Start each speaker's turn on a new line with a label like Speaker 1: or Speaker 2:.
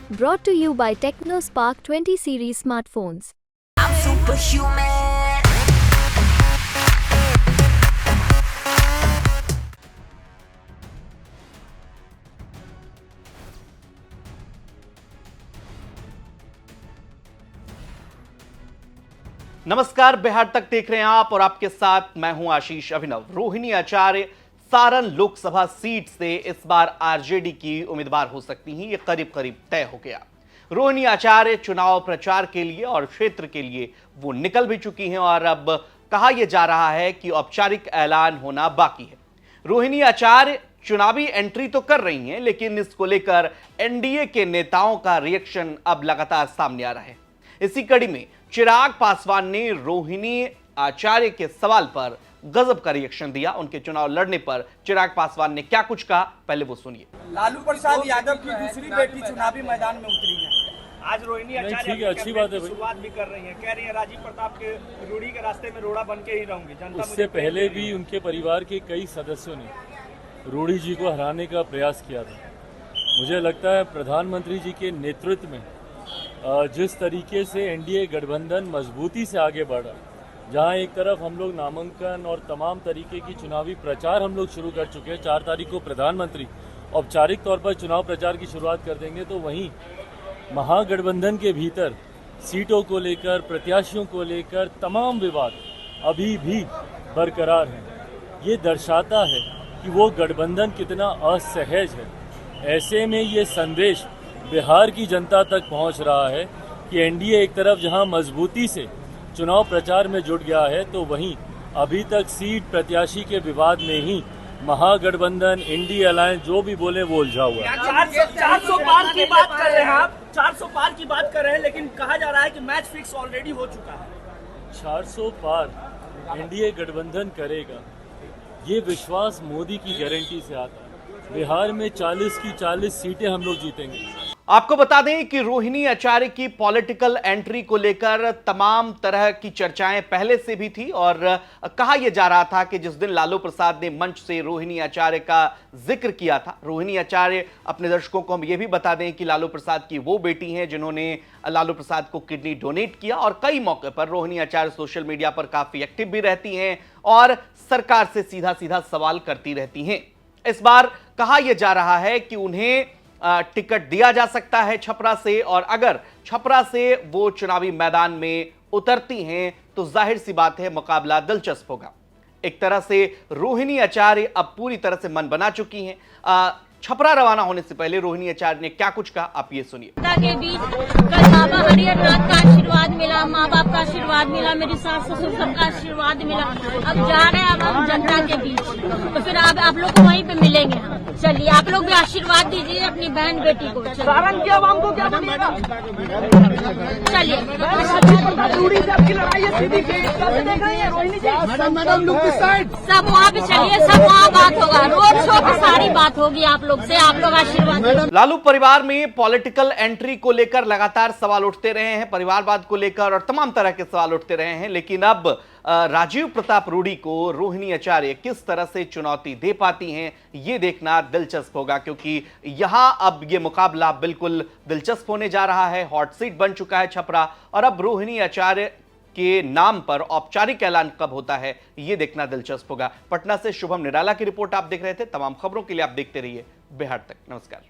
Speaker 1: Brought to you by TechnoSpark 20 series smartphones.
Speaker 2: I'm superhuman.
Speaker 3: नमस्कार, बिहार तक देख रहे हैं आप और आपके साथ मैं हूं आशीष अभिनव। रोहिणी आचार्य सारण लोकसभा सीट से इस बार आरजेडी की उम्मीदवार हो सकती हैं, ये करीब करीब तय हो गया। रोहिणी आचार्य चुनाव प्रचार के लिए और क्षेत्र के लिए वो निकल भी चुकी हैं और अब कहा यह जा रहा है कि औपचारिक ऐलान होना बाकी है। रोहिणी आचार्य चुनावी एंट्री तो कर रही हैं, लेकिन इसको लेकर एनडीए के नेताओं का रिएक्शन अब लगातार सामने आ रहा है। इसी कड़ी में चिराग पासवान ने रोहिणी आचार्य के सवाल पर गजब का रिएक्शन दिया। उनके चुनाव लड़ने पर चिराग पासवान ने क्या कुछ कहा, पहले वो सुनिए।
Speaker 4: लालू प्रसाद यादव की दूसरी बेटी चुनावी मैदान में उतरी है।
Speaker 5: आज रोहिणी आचार्य अच्छी बात है, शुरुआत भी कर रही है, कह रही है राजीव प्रताप के रूढ़ी के रास्ते में रोड़ा बन के ही रहूंगी। जनता
Speaker 6: उससे पहले भी उनके परिवार के कई सदस्यों ने रूढ़ी जी को हराने का प्रयास किया था। मुझे लगता है प्रधानमंत्री जी के नेतृत्व में जिस तरीके से एनडीए गठबंधन मजबूती से आगे बढ़ा, जहां एक तरफ हम लोग नामांकन और तमाम तरीके की चुनावी प्रचार हम लोग शुरू कर चुके हैं, 4 तारीख को प्रधानमंत्री औपचारिक तौर पर चुनाव प्रचार की शुरुआत कर देंगे, तो वहीं महागठबंधन के भीतर सीटों को लेकर, प्रत्याशियों को लेकर तमाम विवाद अभी भी बरकरार हैं। ये दर्शाता है कि वो गठबंधन कितना असहज है। ऐसे में ये संदेश बिहार की जनता तक पहुंच रहा है कि एनडीए एक तरफ जहां मजबूती से चुनाव प्रचार में जुट गया है, तो वहीं अभी तक सीट प्रत्याशी के विवाद में ही महागठबंधन, इंडी अलायंस जो भी बोले वो उलझा हुआ है।
Speaker 5: 400 पार की बात कर रहे हैं आप, 400 पार की बात कर रहे हैं, लेकिन कहा जा रहा है कि मैच फिक्स ऑलरेडी हो चुका है।
Speaker 6: 400 पार एनडीए गठबंधन करेगा, ये विश्वास मोदी की गारंटी से आता है। बिहार में 40 की 40 सीटें हम लोग जीतेंगे।
Speaker 3: आपको बता दें कि रोहिणी आचार्य की पॉलिटिकल एंट्री को लेकर तमाम तरह की चर्चाएं पहले से भी थी और कहा यह जा रहा था कि जिस दिन लालू प्रसाद ने मंच से रोहिणी आचार्य का जिक्र किया था, रोहिणी आचार्य, अपने दर्शकों को हम यह भी बता दें कि लालू प्रसाद की वो बेटी हैं जिन्होंने लालू प्रसाद को किडनी डोनेट किया और कई मौके पर रोहिणी आचार्य सोशल मीडिया पर काफी एक्टिव भी रहती हैं और सरकार से सीधा सीधा सवाल करती रहती हैं। इस बार कहा यह जा रहा है कि उन्हें टिकट दिया जा सकता है छपरा से, और अगर छपरा से वो चुनावी मैदान में उतरती हैं तो जाहिर सी बात है मुकाबला दिलचस्प होगा। एक तरह से रोहिणी आचार्य अब पूरी तरह से मन बना चुकी हैं। छपरा रवाना होने से पहले रोहिणी आचार्य ने क्या कुछ कहा, आप ये सुनिए।
Speaker 7: के बीच कल बाबा हरिहरनाथ का आशीर्वाद मिला, माँ बाप का आशीर्वाद मिला, मेरी सास ससुर सबका आशीर्वाद मिला। अब जा रहे हैं अब हम जनता के बीच, तो फिर आप लोग को वहीं पे मिलेंगे हम। चलिए आप लोग भी आशीर्वाद दीजिए अपनी बहन बेटी को।
Speaker 5: सारण के आवाम को क्या बोलिएगा?
Speaker 7: चलिए सब वहाँ पे चलिए, सब वहाँ बात होगा, रोड शो की सारी बात होगी आप लोग से, आप लोग आशीर्वाद।
Speaker 3: लालू परिवार में पॉलिटिकल एंट्री को लेकर लगातार सवाल उठते रहे हैं, परिवारवाद को लेकर और तमाम तरह के सवाल उठते रहे हैं, लेकिन अब राजीव प्रताप रूडी को रोहिणी आचार्य किस तरह से चुनौती दे पाती हैं, ये देखना दिलचस्प होगा, क्योंकि यहां अब ये मुकाबला बिल्कुल दिलचस्प होने जा रहा है। हॉट सीट बन चुका है छपरा और अब रोहिणी आचार्य के नाम पर औपचारिक ऐलान कब होता है, ये देखना दिलचस्प होगा। पटना से शुभम निराला की रिपोर्ट आप देख रहे थे। तमाम खबरों के लिए आप देखते रहिए बिहार तक। नमस्कार।